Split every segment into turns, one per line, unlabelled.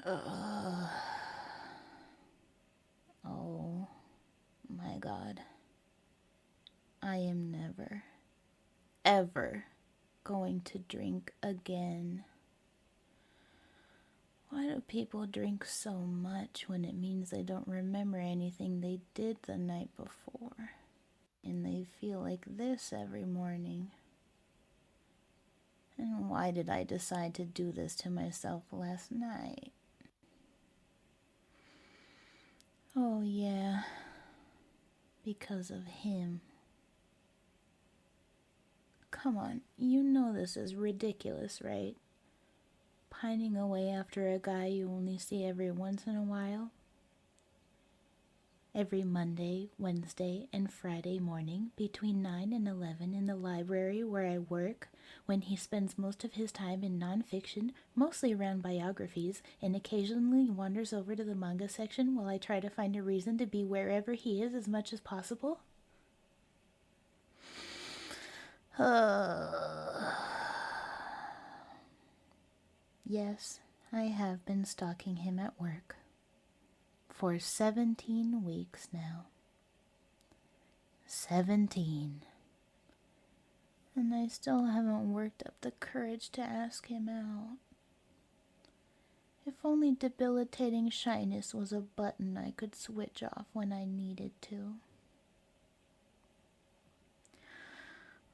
Oh my God. I am never, ever going to drink again. Why do people drink so much when it means they don't remember anything they did the night before? And they feel like this every morning. And why did I decide to do this to myself last night? Oh yeah, because of him. Come on, you know this is ridiculous, right? Pining away after a guy you only see every once in a while? Every Monday, Wednesday, and Friday morning between 9 and 11 in the library where I work, when he spends most of his time in nonfiction, mostly around biographies, and occasionally wanders over to the manga section while I try to find a reason to be wherever he is as much as possible? Yes, I have been stalking him at work. For 17 weeks now. 17. And I still haven't worked up the courage to ask him out. If only debilitating shyness was a button I could switch off when I needed to.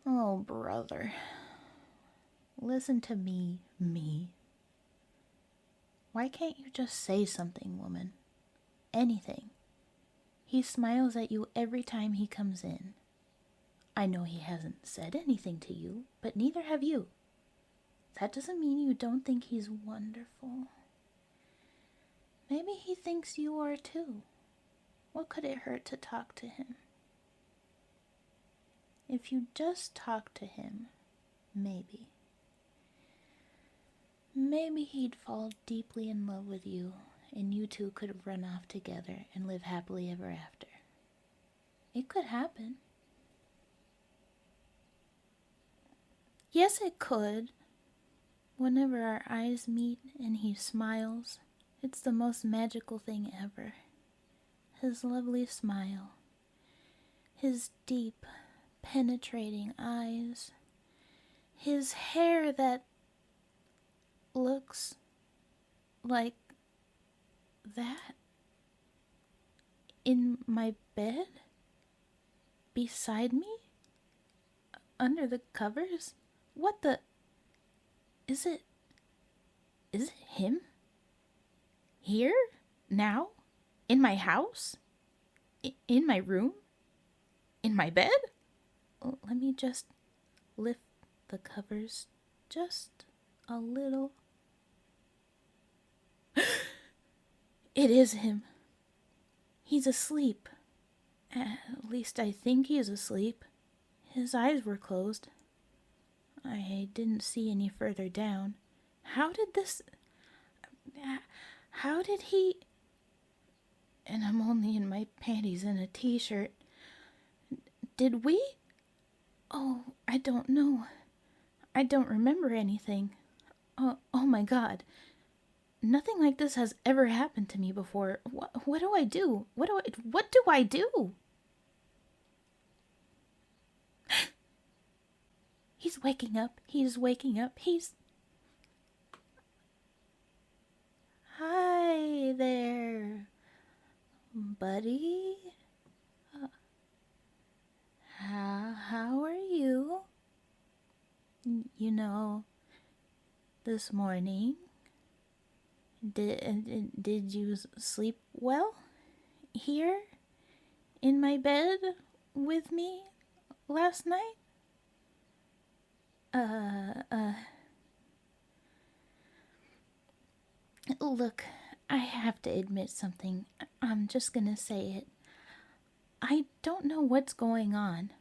Oh, brother. Listen to me. Why can't you just say something, woman? Anything. He smiles at you every time he comes in. I know he hasn't said anything to you, but neither have you. That doesn't mean you don't think he's wonderful. Maybe he thinks you are too. What could it hurt to talk to him? If you just talk to him, maybe he'd fall deeply in love with you, and you two could run off together and live happily ever after. It could happen. Yes, it could. Whenever our eyes meet and he smiles, it's the most magical thing ever. His lovely smile. His deep, penetrating eyes. His hair that looks like that in my bed, beside me, under the covers. What the? Is it him? Here? Now? In my house? In my room? In my bed? Let me just lift the covers just a little. It is him. He's asleep. At least I think he's asleep. His eyes were closed. I didn't see any further down. How did he... And I'm only in my panties and a t-shirt. Did we? Oh, I don't know. I don't remember anything. Oh my God. Nothing like this has ever happened to me before. What do I do? What do I do? He's waking up. Hi there, buddy. How are you? You know, this morning, did you sleep well here in my bed with me last night? Look, I have to admit something. I'm just gonna say it. I don't know what's going on.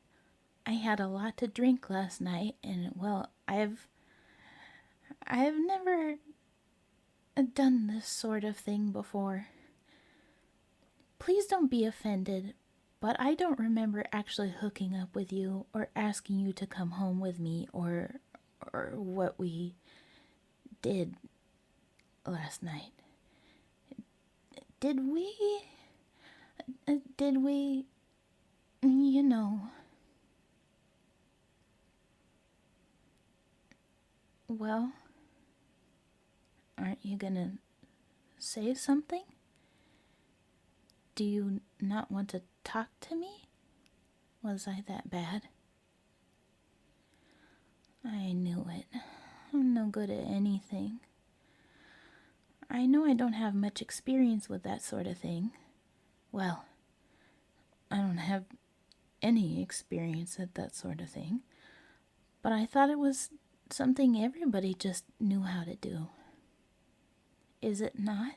I had a lot to drink last night, and well, I've never done this sort of thing before. Please don't be offended, but I don't remember actually hooking up with you or asking you to come home with me or what we did last night. Did we, you know... Well, aren't you gonna say something? Do you not want to talk to me? Was I that bad? I knew it. I'm no good at anything. I know I don't have much experience with that sort of thing. Well, I don't have any experience at that sort of thing. But I thought it was something everybody just knew how to do. Is it not?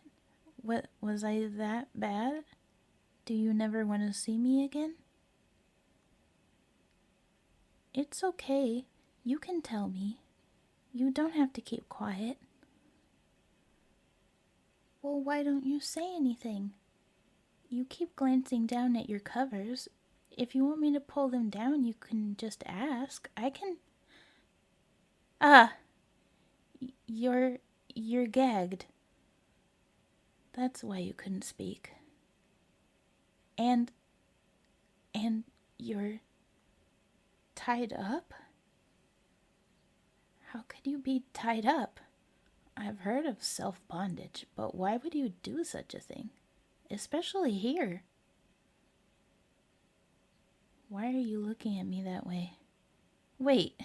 What, was I that bad? Do you never want to see me again? It's okay. You can tell me. You don't have to keep quiet. Well, why don't you say anything? You keep glancing down at your covers. If you want me to pull them down, you can just ask. I can... You're gagged. That's why you couldn't speak. And you're tied up? How could you be tied up? I've heard of self-bondage, but why would you do such a thing? Especially here. Why are you looking at me that way? Wait,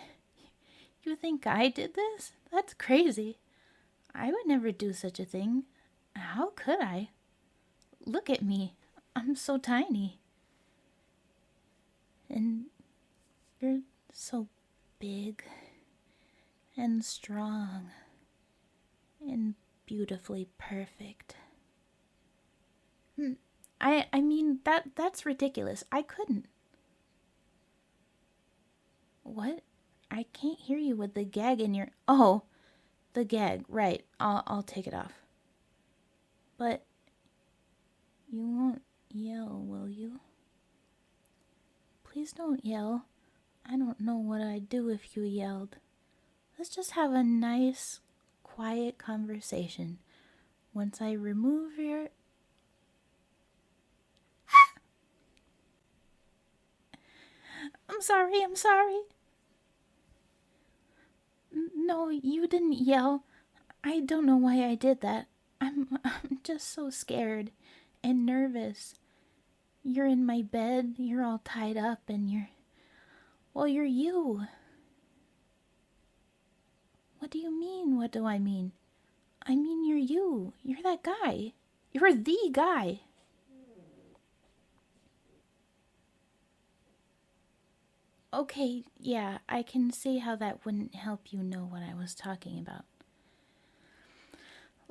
you think I did this? That's crazy. I would never do such a thing. How could I? Look at me. I'm so tiny. And you're so big and strong and beautifully perfect. I mean, that's ridiculous. I couldn't. What? I can't hear you with the gag in your... Oh, the gag. Right. I'll take it off. But you won't yell, will you? Please don't yell. I don't know what I'd do if you yelled. Let's just have a nice, quiet conversation. Once I remove your... I'm sorry. No, you didn't yell. I don't know why I did that. I'm just so scared and nervous. You're in my bed, you're all tied up, and you're you. What do you mean, what do I mean? I mean you're you. You're that guy. You're the guy. Okay, yeah, I can see how that wouldn't help you know what I was talking about.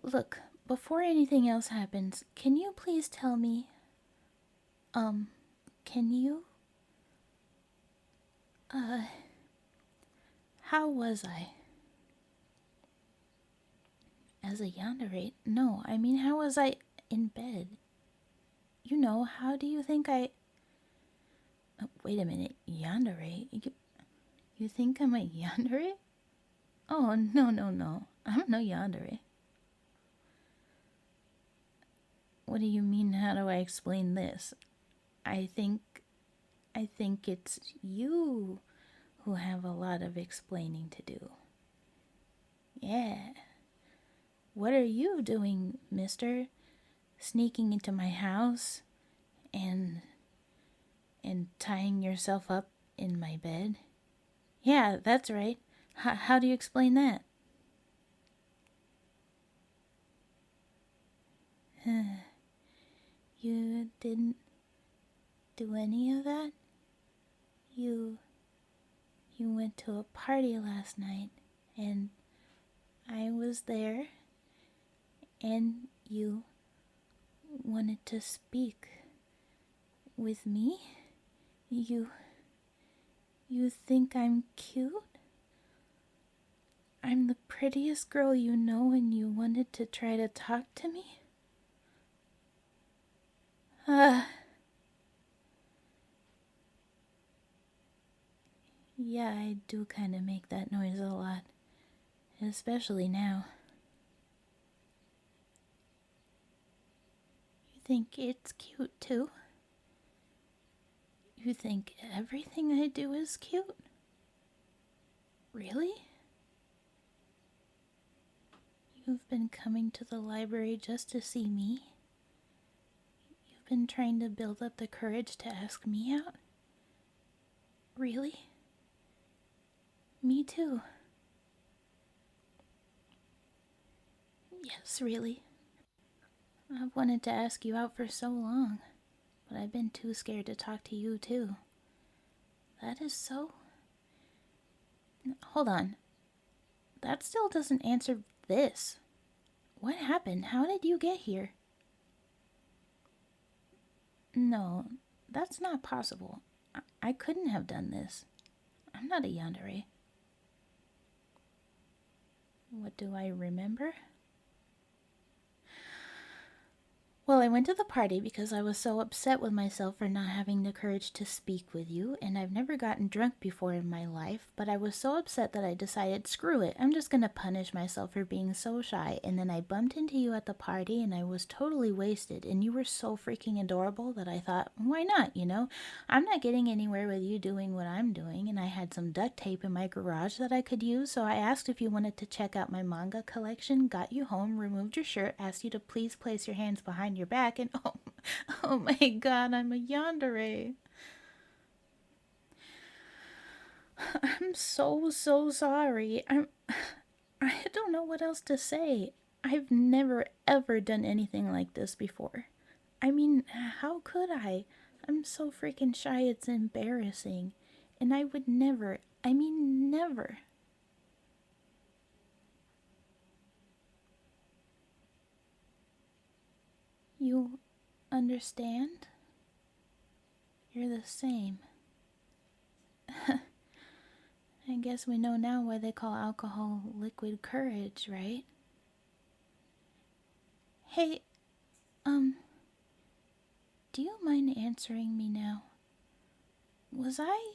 Look, before anything else happens, can you please tell me, can you? How was I? As a yandere? No, I mean, how was I in bed? You know, how do you think I... Oh, wait a minute, yandere? You think I'm a yandere? Oh, no. I'm no yandere. What do you mean, how do I explain this? I think it's you who have a lot of explaining to do. Yeah. What are you doing, mister? Sneaking into my house and tying yourself up in my bed? Yeah, that's right. How do you explain that? You didn't do any of that? You went to a party last night, and I was there, and you wanted to speak with me? You think I'm cute? I'm the prettiest girl you know, and you wanted to try to talk to me? Yeah, I do kind of make that noise a lot. Especially now. think it's cute too. You think everything I do is cute? Really? You've been coming to the library just to see me? You've been trying to build up the courage to ask me out? Really? Me too. Yes, really. I've wanted to ask you out for so long, but I've been too scared to talk to you too. That is so... Hold on. That still doesn't answer this. What happened? How did you get here? No, that's not possible. I couldn't have done this. I'm not a yandere. What do I remember? Well, I went to the party because I was so upset with myself for not having the courage to speak with you, and I've never gotten drunk before in my life, but I was so upset that I decided, screw it, I'm just gonna punish myself for being so shy, and then I bumped into you at the party, and I was totally wasted, and you were so freaking adorable that I thought, why not, you know? I'm not getting anywhere with you doing what I'm doing, and I had some duct tape in my garage that I could use, so I asked if you wanted to check out my manga collection, got you home, removed your shirt, asked you to please place your hands behind your back, and oh my god, I'm a yandere. I'm so sorry. I don't know what else to say. I've never ever done anything like this before. I mean, how could I? I'm so freaking shy, it's embarrassing. And I would never, I mean never. You understand? You're the same. I guess we know now why they call alcohol liquid courage, right? Hey, do you mind answering me now? Was I,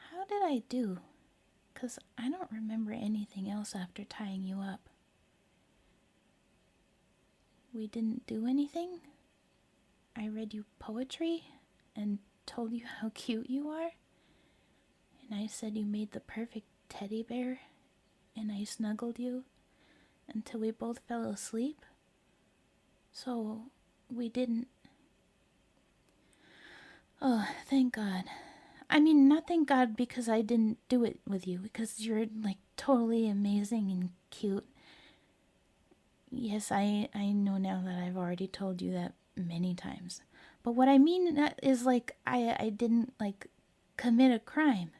how did I do? 'Cause I don't remember anything else after tying you up. We didn't do anything? I read you poetry and told you how cute you are? And I said you made the perfect teddy bear, and I snuggled you until we both fell asleep? So, we didn't... Oh, thank God. I mean, not thank God because I didn't do it with you, because you're, like, totally amazing and cute. Yes, I know now that I've already told you that many times. But what I mean is, like, I didn't, like, commit a crime.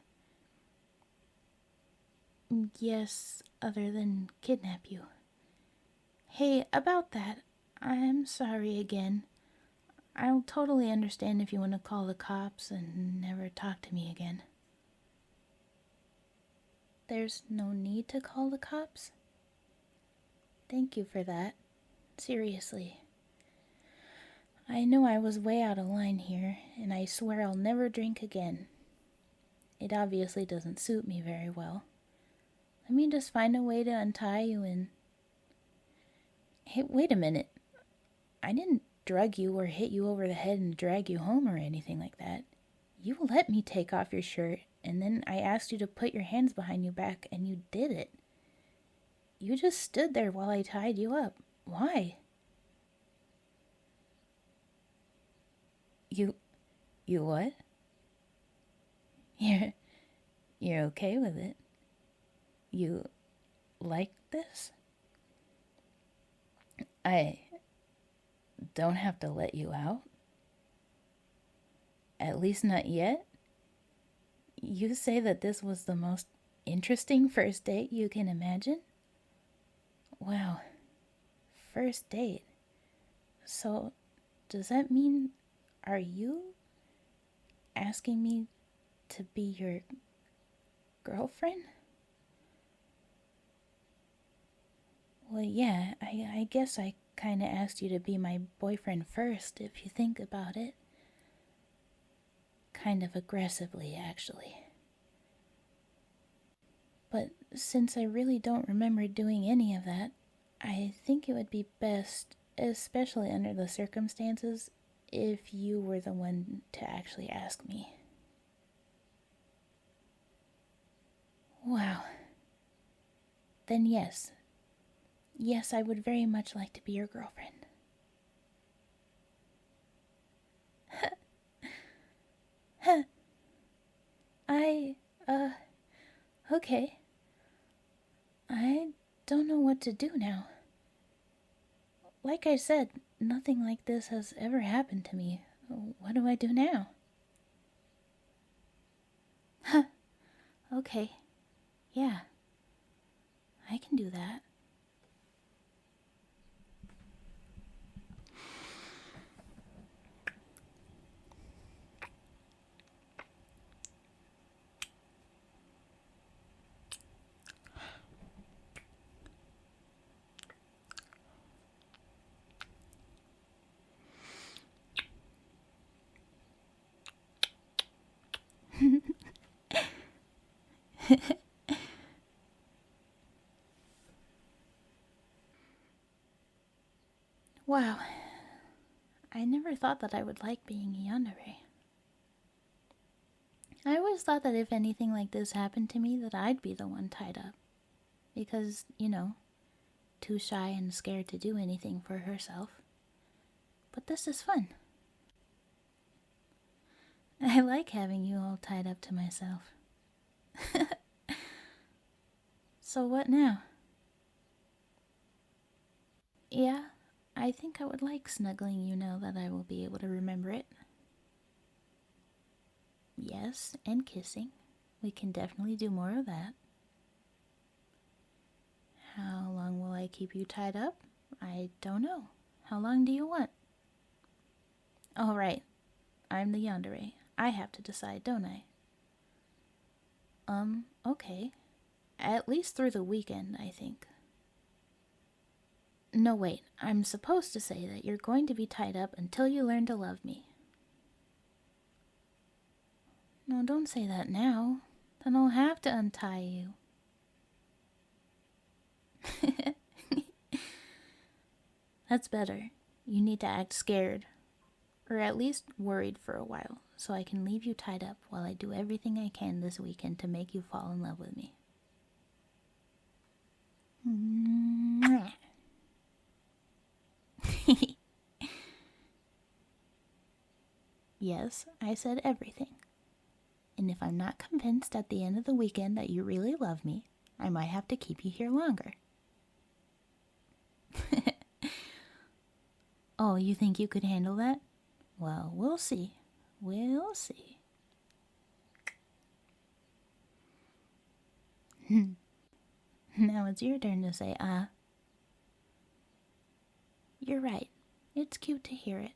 Yes, other than kidnap you. Hey, about that, I'm sorry again. I'll totally understand if you want to call the cops and never talk to me again. There's no need to call the cops? Thank you for that. Seriously. I know I was way out of line here, and I swear I'll never drink again. It obviously doesn't suit me very well. Let me just find a way to untie you and... Hey, wait a minute. I didn't drug you or hit you over the head and drag you home or anything like that. You let me take off your shirt, and then I asked you to put your hands behind your back, and you did it. You just stood there while I tied you up. Why? You what? You're okay with it? You like this? I don't have to let you out? At least not yet? You say that this was the most interesting first date you can imagine? Wow. First date. So, does that mean, are you asking me to be your girlfriend? Well, yeah, I guess I kinda asked you to be my boyfriend first, if you think about it. Kind of aggressively, actually. But since I really don't remember doing any of that, I think it would be best especially under the circumstances, if you were the one to actually ask me. Wow. Then yes. Yes, I would very much like to be your girlfriend. Okay. I don't know what to do now. Like I said, nothing like this has ever happened to me. What do I do now? Okay. Yeah. I can do that. Wow. I never thought that I would like being a yandere. I always thought that if anything like this happened to me, that I'd be the one tied up. Because, too shy and scared to do anything for herself. But this is fun. I like having you all tied up to myself. So what now? Yeah, I think I would like snuggling you now that I will be able to remember it. Yes, and kissing. We can definitely do more of that. How long will I keep you tied up? I don't know. How long do you want? All right. I'm the yandere. I have to decide, don't I? Okay. At least through the weekend, I think. No, wait. I'm supposed to say that you're going to be tied up until you learn to love me. No, don't say that now. Then I'll have to untie you. That's better. You need to act scared. Or at least worried for a while, so I can leave you tied up while I do everything I can this weekend to make you fall in love with me. Yes, I said everything. And if I'm not convinced at the end of the weekend that you really love me, I might have to keep you here longer. Oh, you think you could handle that? Well, we'll see. We'll see. Now it's your turn to say, You're right. It's cute to hear it.